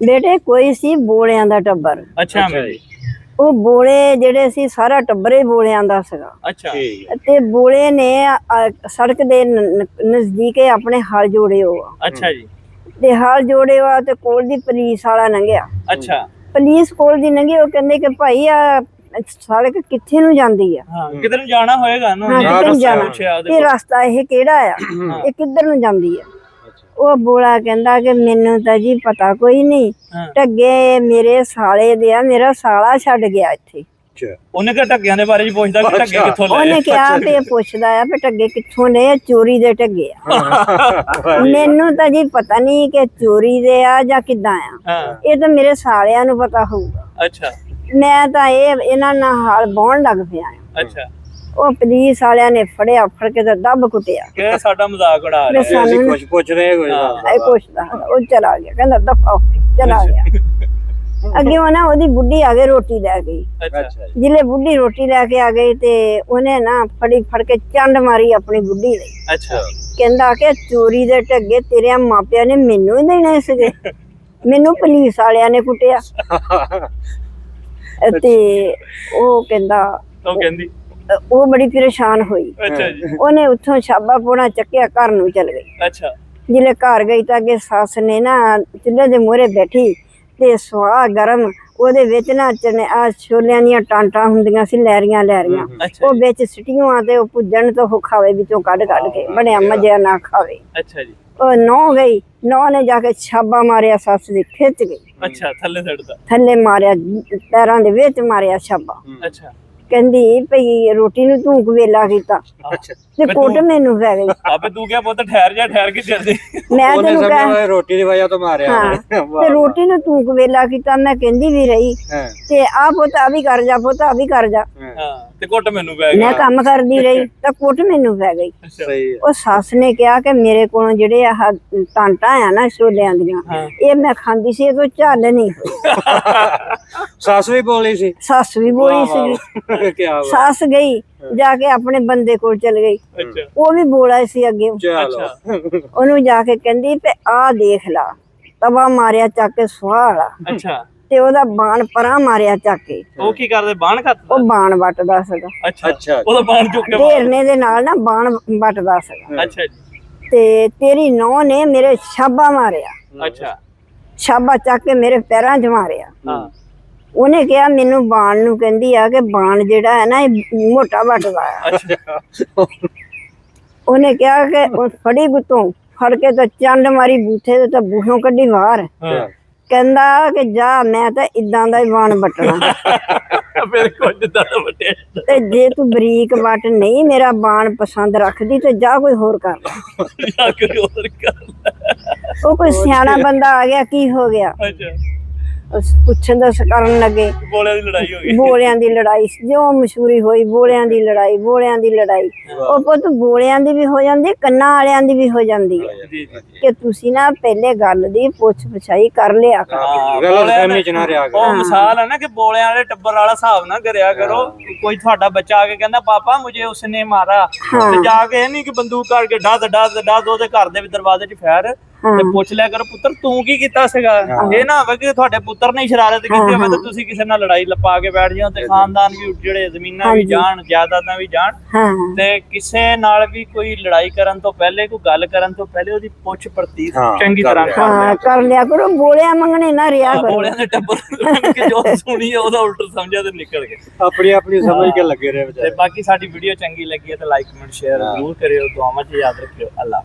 ਬੇਟੇ ਕੋਈ ਸੀ ਬੋਲਿਆਂ ਦਾ ਟੱਬਰ। ਅੱਛਾ ਜੀ। ਉਹ ਬੋਲੇ ਜਿਹੜੇ ਸੀ ਸਾਰਾ ਟੱਬਰੇ ਬੋਲਿਆਂ ਦਾ ਸੀਗਾ। ਅੱਛਾ ਤੇ ਬੋਲੇ ਨੇ ਸੜਕ ਦੇ ਨਜ਼ਦੀਕ ਆਪਣੇ ਹਲ ਜੋੜੇ ਹੋ। ਅੱਛਾ ਜੀ। ਤੇ ਹਲ ਜੋੜੇ ਹੋ ਤੇ ਕੋਲ ਦੀ ਪੁਲਿਸ ਵਾਲਾ ਲੰਘਿਆ। ਅੱਛਾ। ਪੁਲਿਸ ਕੋਲ ਦੀ ਲੰਘੀ, ਉਹ ਕਹਿੰਦੇ ਕਿ ਭਾਈ ਆ ਸੜਕ ਕਿੱਥੇ ਨੂੰ ਜਾਂਦੀ ਆ? ਹਾਂ, ਕਿਧਰ ਨੂੰ ਜਾਣਾ ਹੋਏਗਾ ਨਾ? ਕਿੱਧਰ ਨੂੰ ਜਾਣਾ? ਇਹ ਰਸਤਾ ਇਹ ਕਿਹੜਾ ਆ? ਇਹ ਕਿੱਧਰ ਨੂੰ ਜਾਂਦੀ ਆ? ਉਹ ਬੋਲਾ ਕਹਿੰਦਾ ਕਿ ਮੈਨੂੰ ਤਾਂ ਜੀ ਪਤਾ ਕੋਈ ਨਹੀਂ, ਢੱਗੇ ਮੇਰੇ ਸਾਲੇ ਦੇ ਆ, ਮੇਰਾ ਸਾਲਾ ਛੱਡ ਗਿਆ ਇੱਥੇ। ਉਹਨੇ ਕਿਹਾ ਢੱਗਿਆਂ ਦੇ ਬਾਰੇ ਚ ਪੁੱਛਦਾ ਕਿ ਢੱਗੇ ਕਿੱਥੋਂ ਲਏ? ਉਹਨੇ ਕਿਹਾ ਵੀ ਪੁੱਛਦਾ ਆ ਵੀ ਢੱਗੇ ਕਿੱਥੋਂ ਲਏ? ਚੋਰੀ ਦੇ ਢੱਗੇ ਆ। ਮੈਨੂੰ ਤਾਂ ਜੀ ਪਤਾ ਨਹੀਂ ਕਿ ਚੋਰੀ ਦੇ ਆ ਜਾਂ ਕਿੱਦਾਂ ਆ, ਇਹ ਤਾਂ ਮੇਰੇ ਸਾਲਿਆਂ ਨੂੰ ਪਤਾ ਹੋਊਗਾ। ਅੱਛਾ। ਮੈਂ ਤਾਂ ਇਹਨਾਂ ਨਾਲ ਹਾਲ ਬਾਉਣ ਲੱਗ ਪਿਆ। ਅੱਛਾ। ਉਹ ਪੁਲਿਸ ਵਾਲਿਆਂ ਨੇ ਫੜਿਆ, ਫੜ ਕੇ ਤਾਂ ਦੱਬ ਕੁੱਟਿਆ ਕਿ ਸਾਡਾ ਮਜ਼ਾਕ ਉਡਾ ਰਿਹਾ, ਅਸੀਂ ਕੁਝ ਪੁੱਛ ਰਹੇ ਕੋਈ ਪੁੱਛਦਾ। ਉਹ ਚਲਾ ਗਿਆ, ਕਹਿੰਦਾ ਦਫਾ ਚਲਾ ਗਿਆ। ਅੱਗੇ ਉਹ ਨਾ ਉਹਦੀ ਬੁੱਢੀ ਆ ਗਈ ਰੋਟੀ ਲੈ ਗਈ। ਜਿਲੇ ਬੁੱਢੀ ਰੋਟੀ ਲੈ ਕੇ ਆ ਗਈ ਤੇ ਉਹਨੇ ਨਾ ਫੜ ਕੇ ਚੰਡ ਮਾਰੀ ਆਪਣੀ ਬੁੱਢੀ ਲਈ। ਅੱਛਾ। ਕਹਿੰਦਾ ਕਿ ਚੋਰੀ ਦੇ ਢੱਗੇ ਤੇਰੇ ਮਾਪਿਆਂ ਨੇ ਮੈਨੂੰ ਹੀ ਦੇਣੇ ਸੀਗੇ, ਮੈਨੂੰ ਪੁਲਿਸ ਵਾਲਿਆਂ ਨੇ ਕੁੱਟਿਆ। ਤੇ ਉਹ ਕਹਿੰਦੀ ਉਹ ਬੜੀ ਪਰੇਸ਼ਾਨ ਹੋਈ। ਅੱਛਾ ਜੀ। ਉਹਨੇ ਉੱਥੋਂ ਛਾਬਾ ਪੋਣਾ ਚੱਕਿਆ, ਘਰ ਨੂੰ ਚਲ ਗਈ। ਅੱਛਾ। ਜਿਲੇ ਘਰ ਗਈ ਤਾਂ ਅੱਗੇ ਸੱਸ ਨੇ ਨਾ ਚੁੱਲ੍ਹੇ ਦੇ ਮੂਹਰੇ ਬੈਠੀ ਤੇ ਸੁਆਹ ਗਰਮ ਉਹਦੇ ਵਿੱਚ ਨਾ ਆ ਛੋਲਿਆਂ ਦੀਆਂ ਟਾਂਟਾਂ ਹੁੰਦੀਆਂ ਸੀ, ਲਹਿਰੀਆਂ ਲਹਿਰੀਆਂ, ਉਹ ਵਿੱਚ ਸਿੱਟੀਆਂ ਤੇ ਉਹ ਭੁੱਜਣ ਤੋਂ ਖਾਵੇ ਵਿੱਚੋਂ ਕੱਢ ਕੇ, ਬਣਿਆ ਮਜ਼ੇ ਨਾ ਖਾਵੇ। ਅੱਛਾ ਜੀ। ਉਹ ਨੌ ਗਈ, ਨੌ ਨੇ ਜਾ ਕੇ ਛਾਬਾ ਮਾਰਿਆ, ਸੱਸ ਦੀ ਖਿੱਚ ਗਈ। ਅੱਛਾ। ਥੱਲੇ ਸੱਟਦਾ? ਥੱਲੇ ਮਾਰਿਆ, ਪੈਰਾਂ ਦੇ ਵਿੱਚ ਮਾਰਿਆ ਛਾਬਾ। ਅੱਛਾ। ਕਹਿੰਦੀ ਭਈ ਰੋਟੀ ਨੂੰ ਤੂੰ ਕਵੇਲਾ ਕੀਤਾ ਤੇ ਕੁੱਟ ਮੈਨੂੰ ਪੈ ਗਈ। ਆਪੇ ਤੂੰ ਕਿਹਾ ਪੁੱਤ ਠਹਿਰ ਜਾ, ਠਹਿਰ ਕੇ ਚੱਲਦੇ। ਮੈਂ ਤੈਨੂੰ ਕਿਹਾ ਰੋਟੀ ਦੀ ਵਜ੍ਹਾ ਤੋਂ ਮਾਰਿਆ ਤੇ ਰੋਟੀ ਨੂੰ ਤੂੰ ਕਵੇਲਾ ਕੀਤਾ, ਮੈਂ ਕਹਿੰਦੀ ਵੀ ਰਹੀ ਤੇ ਆ ਪੁੱਤ ਆ ਵੀ ਕਰ ਜਾ, ਪੁੱਤ ਆ ਵੀ ਕਰ ਜਾ, ਤੇ ਕੁੱਟ ਮੈਨੂੰ ਪੈ ਗਈ। ਮੈਂ ਕੰਮ ਕਰਦੀ ਰਹੀ ਤਾਂ ਕੁੱਟ ਮੈਨੂੰ ਪੈ ਗਈ। ਉਹ ਸੱਸ ਨੇ ਕਿਹਾ ਕਿ ਮੇਰੇ ਕੋਲੋਂ ਜਿਹੜੇ ਆਹ ਟਾਂਟਾਂ ਆ ਨਾ ਛੋਲਿਆਂ ਦੀਆਂ, ਇਹ ਮੈਂ ਖਾਂਦੀ ਸੀ, ਇਹ ਤੋਂ ਝੱਲ ਨਹੀਂ। ਸੱਸ ਵੀ ਬੋਲੀ ਸੀ? ਸੱਸ ਵੀ ਬੋਲੀ ਸੀ। ਸੱਸ ਗਈ ਜਾ ਕੇ ਆਪਣੇ ਬੰਦੇ ਕੋਲ ਚਲ ਗਈ, ਉਹ ਵੀ ਬੋਲਾ ਸੀ ਅੱਗੇ। ਉਹਨੂੰ ਜਾ ਕੇ ਕਹਿੰਦੀ ਤੇ ਆ ਦੇਖ ਲਾ, ਤਵਾ ਮਾਰਿਆ ਚੱਕ ਕੇ ਸੁਆਹ ਵਾਲਾ। ਅੱਛਾ। ਤੇ ਉਹਦਾ ਬਾਣ ਪਰਾਂ ਮਾਰਿਆ ਚੱਕ ਕੇ। ਉਹ ਕੀ ਕਰਦੇ? ਬਾਣ ਕੱਟਦਾ? ਉਹ ਬਾਣ ਵੱਟਦਾ ਸੀਗਾ। ਅੱਛਾ। ਉਹਦਾ ਬਾਣ ਚੁੱਕ ਕੇ ਢੇਰਨੇ ਦੇ ਨਾਲ ਨਾ ਬਾਣ ਵੱਟਦਾ ਸੀਗਾ। ਅੱਛਾ ਜੀ। ਤੇ ਤੇਰੀ ਨੌਂ ਨੇ ਮੇਰੇ ਛਾਬਾ ਮਾਰਿਆ। ਅੱਛਾ। ਛਾਬਾ ਚੱਕ ਕੇ ਮੇਰੇ ਪੈਰਾਂ 'ਚ ਮਾਰਿਆ। ਹਾਂ। ਉਹਨੇ ਕਿਹਾ ਮੈਨੂੰ ਬਾਣ ਨੂੰ ਕਹਿੰਦੀ ਆ ਕਿ ਬਾਣ ਜਿਹੜਾ ਹੈ ਨਾ ਇਹ ਮੋਟਾ ਵੱਟਦਾ ਆ। ਉਹਨੇ ਕਿਹਾ ਕਿ ਫੜੀ ਗੁੱਤੋਂ ਫੜ ਕੇ ਤਾਂ ਚੰਡ ਮਾਰੀ ਬੂਥੇ ਤੇ, ਤਾਂ ਬੂਹੋਂ ਕੱਢੀ ਬਾਹਰ। ਕਹਿੰਦਾ ਕਿ ਜਾ, ਮੈਂ ਤਾਂ ਇਦਾਂ ਦਾ ਹੀ ਬਾਣ ਵੱਟਣਾ। ਤੇ ਜੇ ਤੂੰ ਬਰੀਕ ਵੱਟ ਨਹੀਂ ਮੇਰਾ ਬਾਣ ਪਸੰਦ ਰੱਖਦੀ ਤੇ ਜਾ ਕੋਈ ਹੋਰ ਕਰ ਲੈ। ਉਹ ਕੋਈ ਸਿਆਣਾ ਬੰਦਾ ਆ ਗਿਆ, ਕੀ ਹੋ ਗਿਆ ਪੁੱਛਣ ਦਾ ਕਰਨ ਲੱਗੇ। ਬੋਲਿਆਂ ਦੀ ਲੜਾਈ ਹੋ ਗਈ। ਬੋਲਿਆਂ ਦੀ ਲੜਾਈ ਜੋ ਮਸ਼ਹੂਰੀ ਹੋਈ, ਬੋਲਿਆਂ ਦੀ ਲੜਾਈ, ਬੋਲਿਆਂ ਦੀ ਲੜਾਈ। ਉਹ ਪੁੱਤ ਬੋਲਿਆਂ ਦੀ ਵੀ ਹੋ ਜਾਂਦੀ, ਕੰਨਾਂ ਵਾਲਿਆਂ ਦੀ ਵੀ ਹੋ ਜਾਂਦੀ ਹੈ ਕਿ ਤੁਸੀਂ ਨਾ ਪਹਿਲੇ ਗੱਲ ਦੀ ਪੁੱਛ ਪਛਾਈ ਕਰ ਲਿਆ ਕਰੋ। ਉਹ ਮਿਸਾਲ ਹੈ ਨਾ ਕਿ ਬੋਲਿਆਂ ਵਾਲੇ ਟੱਬਰ ਵਾਲਾ ਹਿਸਾਬ ਨਾ ਕਰਿਆ ਕਰੋ। ਕੋਈ ਤੁਹਾਡਾ ਬੱਚਾ ਆ ਕੇ ਕਹਿੰਦਾ ਪਾਪਾ ਮੁਝੇ ਉਸਨੇ ਮਾਰਾ, ਤੇ ਜਾ ਕੇ ਇਹ ਨੀ ਕਿ ਬੰਦੂਕ ਕਰਕੇ ਡੱਦ ਉਹਦੇ ਘਰ ਦੇ ਦਰਵਾਜ਼ੇ 'ਚ ਫੈਰ ਤੇ ਪੁੱਛ ਲਿਆ ਕਰੋ ਪੁੱਤਰ ਤੂੰ ਕੀ ਕੀਤਾ ਸੀਗਾ। ਇਹ ਨਾ ਹੋਵੇ ਕਿ ਤੁਹਾਡੇ ਪੁੱਤਰ ਨੇ ਸ਼ਰਾਰਤ ਕੀਤੀ ਹੋਵੇ ਤੇ ਤੁਸੀਂ ਕਿਸੇ ਨਾਲ ਲੜਾਈ ਲੱਪਾ ਕੇ ਬੈਠ ਜਾਓ ਤੇ ਖਾਨਦਾਨ ਵੀ ਉੱਜੜੇ, ਜ਼ਮੀਨਾਂ ਵੀ ਜਾਣ, ਜਾਇਦਾਦਾਂ ਵੀ ਜਾਣ। ਤੇ ਕਿਸੇ ਨਾਲ ਵੀ ਕੋਈ ਲੜਾਈ ਕਰਨ ਤੋਂ ਪਹਿਲੇ, ਕੋਈ ਗੱਲ ਕਰਨ ਤੋਂ ਪਹਿਲੇ ਉਹਦੀ ਪੁੱਛ ਪੜਤਾਲ ਚੰਗੀ ਤਰ੍ਹਾਂ ਕਰ ਲਿਆ ਕਰੋ। ਬੋਲਿਆਂ ਮੰਗਣੇ ਨਾ ਰਿਹਾ ਕਰੋ। ਬੋਲਿਆਂ ਦੇ ਟੱਬਰ ਜੋ ਸੁਣੀ ਉਹਦਾ ਉਲਟ ਸਮਝਿਆ ਤੇ ਨਿਕਲ ਗਏ। ਆਪਣੀ ਸਮਝ ਕੇ ਲੱਗੇ ਰਹੇ। ਤੇ ਬਾਕੀ ਸਾਡੀ ਵੀਡੀਓ ਚੰਗੀ ਲੱਗੀ ਹੈ ਤਾਂ ਲਾਈਕ ਕਮੈਂਟ ਸ਼ੇਅਰ ਜ਼ਰੂਰ ਕਰਿਓ। ਦੁਆਵਾਂ 'ਚ ਯਾਦ ਰੱਖਿਓ। ਅੱਲਾ।